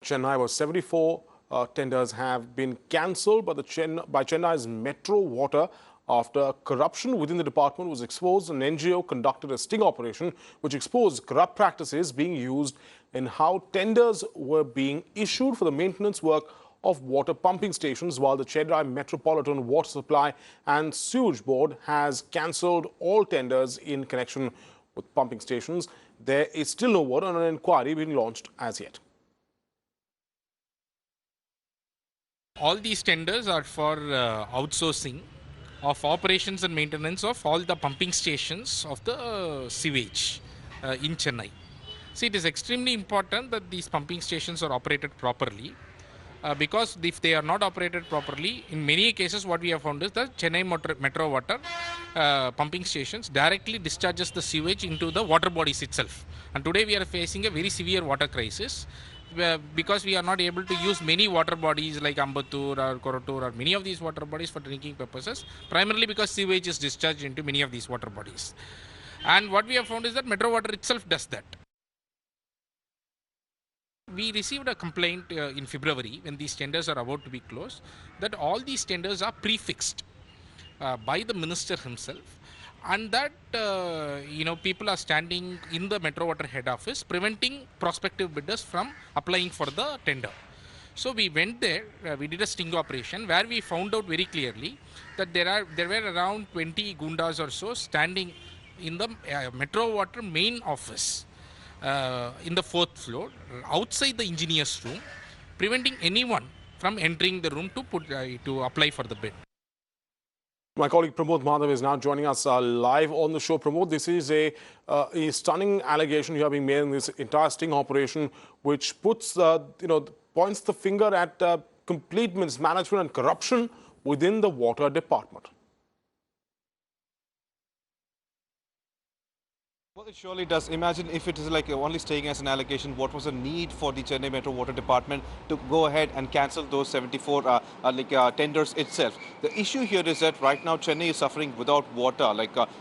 Chennai, where 74 tenders have been cancelled by Chennai's Metro Water after corruption within the department was exposed. An NGO conducted a sting operation which exposed corrupt practices being used in how tenders were being issued for the maintenance work of water pumping stations, while the Chennai Metropolitan Water Supply and Sewage Board has cancelled all tenders in connection with pumping stations. There is still no word on an inquiry being launched as yet. All these tenders are for outsourcing of operations and maintenance of all the pumping stations of the sewage in Chennai. See, it is extremely important that these pumping stations are operated properly because if they are not operated properly, in many cases what we have found is that Chennai Metro Water pumping stations directly discharges the sewage into the water bodies itself. And today we are facing a very severe water crisis because we are not able to use many water bodies like Ambattur or Korattur or many of these water bodies for drinking purposes, primarily because sewage is discharged into many of these water bodies. And what we have found is that Metro Water itself does that. We received a complaint in February when these tenders are about to be closed that all these tenders are prefixed by the minister himself, and that people are standing in the Metro Water head office preventing prospective bidders from applying for the tender. So we went there, we did a sting operation where we found out very clearly that there were around 20 gundas or so standing in the Metro Water main office in the 4th floor outside the engineer's room, preventing anyone from entering the room to apply for the bid. My colleague Pramod Madhav is now joining us live on the show. Pramod, this is a stunning allegation you are being made in this entire sting operation, which puts, points the finger at complete mismanagement and corruption within the water department. Well, it surely does. Imagine if it is like only staying as an allegation, what was the need for the Chennai Metro Water Department to go ahead and cancel those 74 tenders itself? The issue here is that right now Chennai is suffering without water.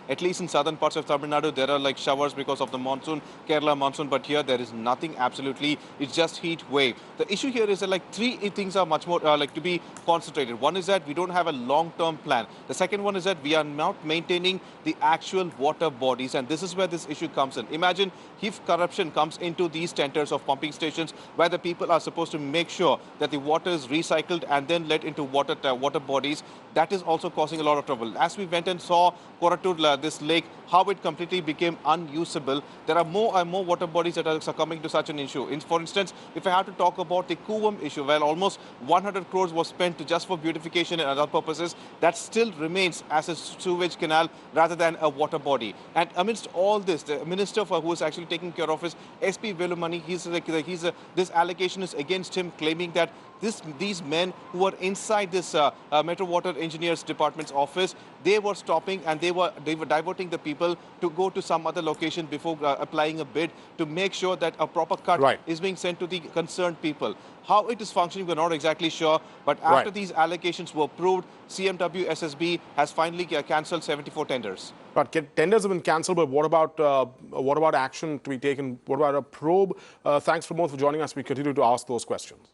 At least in southern parts of Tamil Nadu, there are like showers because of the monsoon, Kerala monsoon, but here there is nothing absolutely. It's just heat wave. The issue here is that like three things are much more to be concentrated. One is that we don't have a long-term plan. The second one is that we are not maintaining the actual water bodies, and this is where this issue comes in. Imagine if corruption comes into these tenders of pumping stations where the people are supposed to make sure that the water is recycled and then let into water bodies. That is also causing a lot of trouble. As we went and saw Korattur, this lake, how it completely became unusable, there are more and more water bodies that are succumbing to such an issue. For instance, if I have to talk about the Kuvam issue, where almost 100 crores was spent just for beautification and other purposes, that still remains as a sewage canal rather than a water body. And amidst all this, the minister who is actually taking care of his SP Velumani, this allegation is against him, claiming that these men who were inside this Metro Water Engineers Department's office, they were stopping and they were diverting the people to go to some other location before applying a bid to make sure that a proper cut is being sent to the concerned people. How it is functioning, we're not exactly sure, but after these allegations were proved, CMW SSB has finally cancelled 74 tenders. But tenders have been cancelled, but what about action to be taken? What about a probe? Thanks, Pramod, for joining us. We continue to ask those questions.